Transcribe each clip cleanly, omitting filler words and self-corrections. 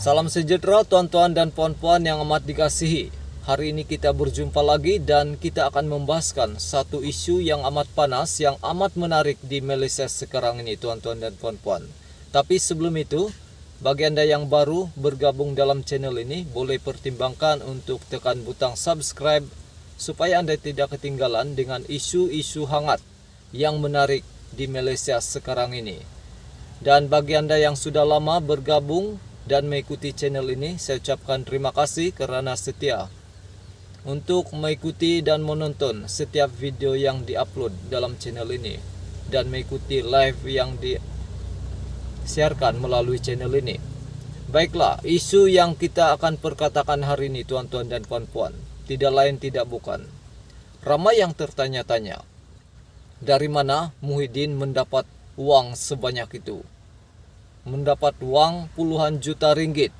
Salam sejahtera tuan-tuan dan puan-puan yang amat dikasihi. Hari ini kita berjumpa lagi dan kita akan membahaskan satu isu yang amat panas, yang amat menarik di Malaysia sekarang ini tuan-tuan dan puan-puan. Tapi sebelum itu, bagi anda yang baru bergabung dalam channel ini, boleh pertimbangkan untuk tekan butang subscribe supaya anda tidak ketinggalan dengan isu-isu hangat yang menarik di Malaysia sekarang ini. Dan bagi anda yang sudah lama bergabung dan mengikuti channel ini, saya ucapkan terima kasih kerana setia untuk mengikuti dan menonton setiap video yang diupload dalam channel ini dan mengikuti live yang disiarkan melalui channel ini. Baiklah, isu yang kita akan perkatakan hari ini tuan-tuan dan puan-puan, tidak lain tidak bukan. Ramai yang tertanya-tanya, dari mana Muhyiddin mendapat uang sebanyak itu? Mendapat uang puluhan juta ringgit.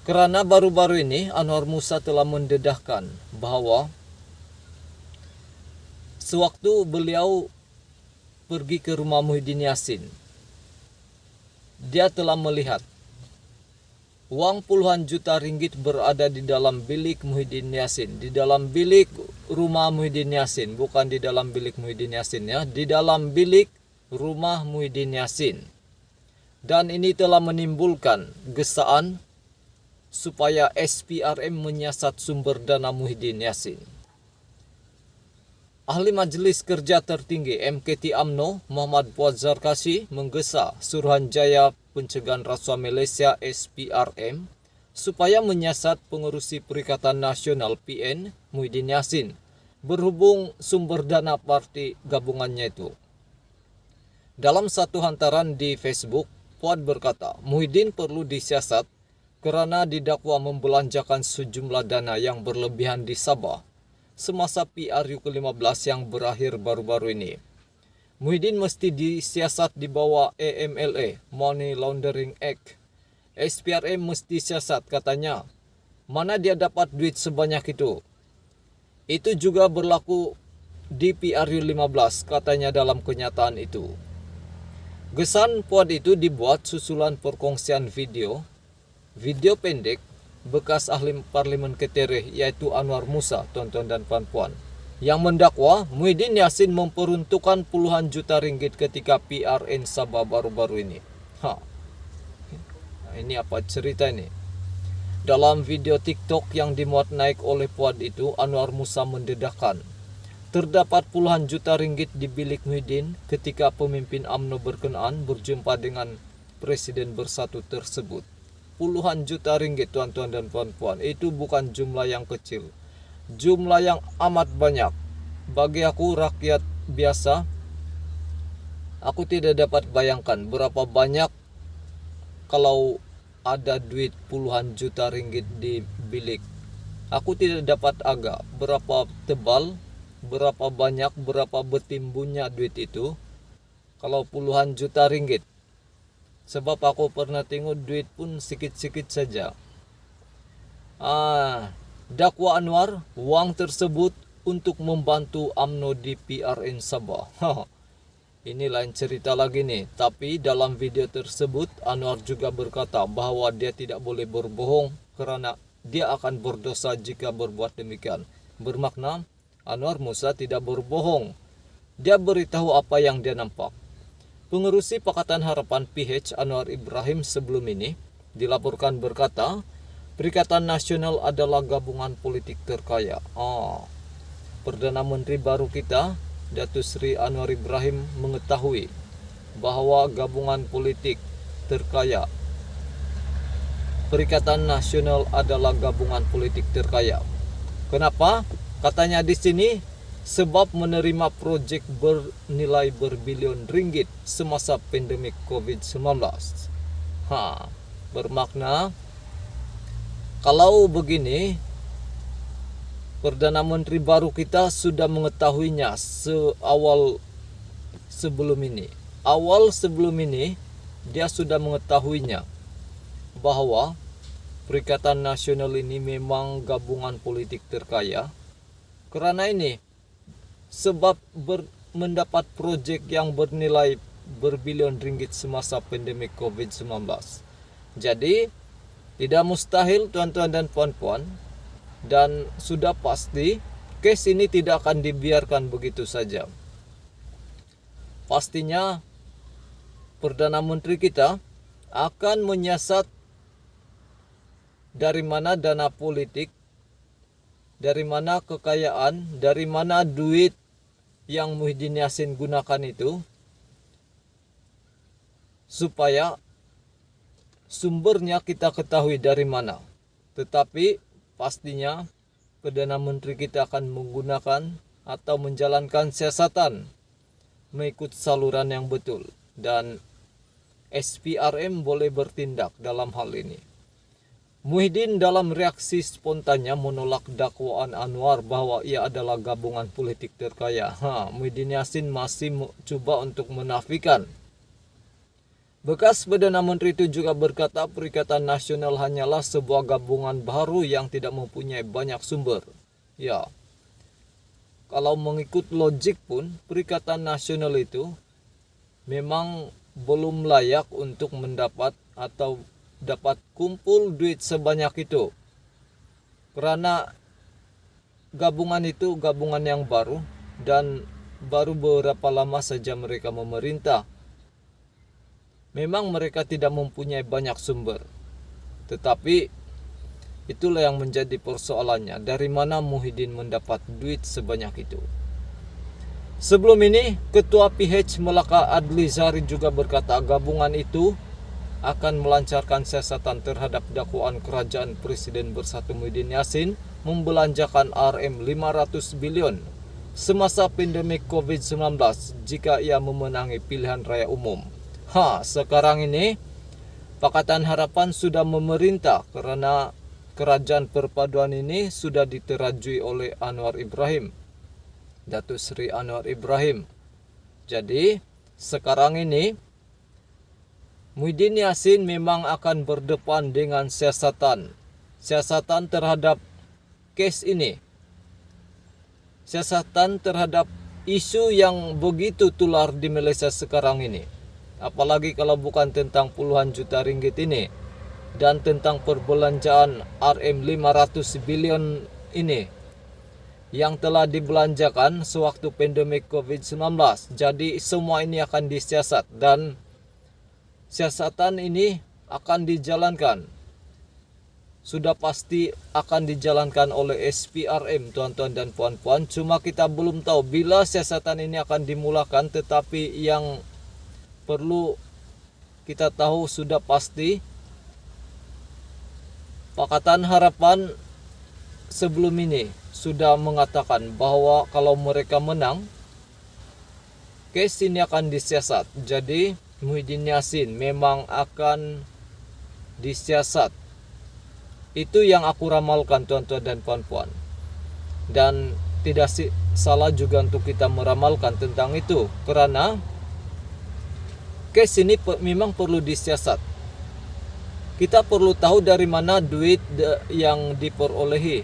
Kerana baru-baru ini Anwar Musa telah mendedahkan bahawa sewaktu beliau pergi ke rumah Muhyiddin Yassin, dia telah melihat uang puluhan juta ringgit berada di dalam bilik Muhyiddin Yassin, di dalam bilik rumah Muhyiddin Yassin, bukan di dalam bilik Muhyiddin Yassin ya, di dalam bilik rumah Muhyiddin Yassin. Dan ini telah menimbulkan gesaan supaya SPRM menyiasat sumber dana Muhyiddin Yassin. Ahli Majlis Kerja Tertinggi MKT UMNO Muhammad Fuad Zarkashi menggesa Suruhanjaya Pencegahan Rasuah Malaysia SPRM supaya menyiasat pengerusi Perikatan Nasional PN Muhyiddin Yassin berhubung sumber dana parti gabungannya itu. Dalam satu hantaran di Facebook, Fuad berkata, Muhyiddin perlu disiasat kerana didakwa membelanjakan sejumlah dana yang berlebihan di Sabah semasa PRU ke-15 yang berakhir baru-baru ini. Muhyiddin mesti disiasat di bawah AMLA, Money Laundering Act. SPRM mesti siasat katanya. Mana dia dapat duit sebanyak itu? Itu juga berlaku di PRU 15 katanya dalam kenyataan itu. Gesan Fuad itu dibuat susulan perkongsian video pendek bekas ahli parlimen Ketereh iaitu Anwar Musa, tuan-tuan dan puan-puan, yang mendakwa Muhyiddin Yassin memperuntukkan puluhan juta ringgit ketika PRN Sabah baru-baru ini. Ini apa cerita ini? Dalam video TikTok yang dimuat naik oleh Fuad itu, Anwar Musa mendedahkan terdapat puluhan juta ringgit di bilik Muhyiddin ketika pemimpin UMNO berkenaan berjumpa dengan Presiden Bersatu tersebut. Puluhan juta ringgit tuan-tuan dan puan-puan, itu bukan jumlah yang kecil. Jumlah yang amat banyak. Bagi aku rakyat biasa, aku tidak dapat bayangkan berapa banyak kalau ada duit puluhan juta ringgit di bilik. Aku tidak dapat agak berapa tebal, berapa banyak, berapa bertimbunnya duit itu kalau puluhan juta ringgit. Sebab aku pernah tengok duit pun sikit-sikit saja. Dakwa Anwar, wang tersebut untuk membantu UMNO di PRN Sabah. Ini lain cerita lagi nih. Tapi dalam video tersebut Anwar juga berkata bahawa dia tidak boleh berbohong kerana dia akan berdosa jika berbuat demikian. Bermakna Anwar Musa tidak berbohong. Dia beritahu apa yang dia nampak. Pengerusi Pakatan Harapan PH Anwar Ibrahim sebelum ini dilaporkan berkata, Perikatan Nasional adalah gabungan politik terkaya. Perdana Menteri baru kita, Datuk Seri Anwar Ibrahim mengetahui bahawa gabungan politik terkaya. Perikatan Nasional adalah gabungan politik terkaya. Kenapa? Katanya di sini, sebab menerima projek bernilai berbilion ringgit semasa pandemik COVID-19. Bermakna, kalau begini, Perdana Menteri baru kita sudah mengetahuinya sebelum ini. Awal sebelum ini, dia sudah mengetahuinya bahawa Perikatan Nasional ini memang gabungan politik terkaya. Kerana ini, sebab mendapat projek yang bernilai berbilion ringgit semasa pandemik COVID-19. Jadi tidak mustahil tuan-tuan dan puan-puan, dan sudah pasti case ini tidak akan dibiarkan begitu saja. Pastinya Perdana Menteri kita akan menyiasat dari mana dana politik, dari mana kekayaan, dari mana duit yang Muhyiddin Yassin gunakan itu, supaya sumbernya kita ketahui dari mana. Tetapi pastinya Perdana Menteri kita akan menggunakan atau menjalankan siasatan mengikut saluran yang betul, dan SPRM boleh bertindak dalam hal ini. Muhyiddin dalam reaksi spontannya menolak dakwaan Anwar bahwa ia adalah gabungan politik terkaya. Muhyiddin Yassin masih coba untuk menafikan. Bekas Perdana Menteri itu juga berkata Perikatan Nasional hanyalah sebuah gabungan baru yang tidak mempunyai banyak sumber. Ya, kalau mengikut logik pun Perikatan Nasional itu memang belum layak untuk mendapat atau dapat kumpul duit sebanyak itu. Karena gabungan itu gabungan yang baru dan baru beberapa lama saja mereka memerintah. Memang mereka tidak mempunyai banyak sumber. Tetapi itulah yang menjadi persoalannya. Dari mana Muhyiddin mendapat duit sebanyak itu? Sebelum ini, Ketua PH Melaka Adlizari juga berkata gabungan itu akan melancarkan siasatan terhadap dakwaan kerajaan Presiden Bersatu Muhyiddin Yassin membelanjakan Rp500 bilion semasa pandemik COVID-19 jika ia memenangi pilihan raya umum. Sekarang ini Pakatan Harapan sudah memerintah karena kerajaan perpaduan ini sudah diterajui oleh Anwar Ibrahim, Datuk Seri Anwar Ibrahim. Jadi sekarang ini Muhyiddin Yassin memang akan berdepan dengan siasatan terhadap kes ini. Siasatan terhadap isu yang begitu tular di Malaysia sekarang ini. Apalagi kalau bukan tentang puluhan juta ringgit ini dan tentang perbelanjaan Rm500 bilion ini yang telah dibelanjakan sewaktu pandemik COVID-19. Jadi semua ini akan disiasat dan siasatan ini akan dijalankan. Sudah pasti akan dijalankan oleh SPRM, tuan-tuan dan puan-puan. Cuma kita belum tahu bila siasatan ini akan dimulakan, tetapi yang perlu kita tahu sudah pasti Pakatan Harapan sebelum ini sudah mengatakan bahwa kalau mereka menang, case ini akan disiasat. Jadi Muhyiddin Yassin memang akan disiasat. Itu yang aku ramalkan, tuan-tuan dan puan-puan. Dan tidak salah juga untuk kita meramalkan tentang itu, karena case ini memang perlu disiasat. Kita perlu tahu dari mana duit yang diperolehi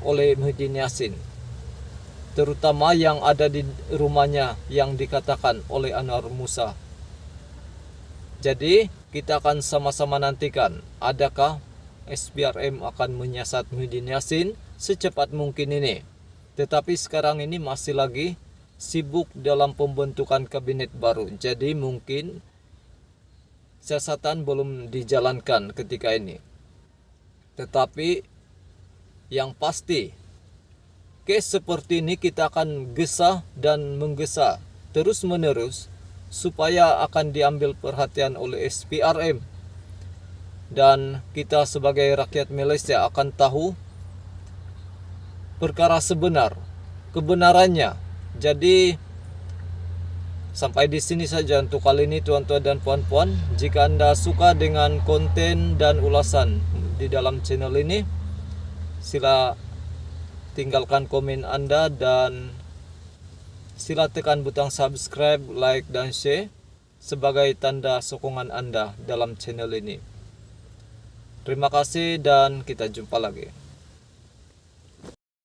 oleh Muhyiddin Yassin, terutama yang ada di rumahnya yang dikatakan oleh Anwar Musa. Jadi kita akan sama-sama nantikan adakah SPRM akan menyiasat Muhyiddin Yassin secepat mungkin ini. Tetapi sekarang ini masih lagi sibuk dalam pembentukan kabinet baru. Jadi mungkin siasatan belum dijalankan ketika ini. Tetapi yang pasti, case seperti ini kita akan gesa dan menggesa terus-menerus supaya akan diambil perhatian oleh SPRM. Dan kita sebagai rakyat Malaysia akan tahu perkara kebenarannya. Jadi sampai di sini saja untuk kali ini, tuan-tuan dan puan-puan. Jika Anda suka dengan konten dan ulasan di dalam channel ini, sila tinggalkan komen Anda dan sila tekan butang subscribe, like, dan share sebagai tanda sokongan Anda dalam channel ini. Terima kasih dan kita jumpa lagi.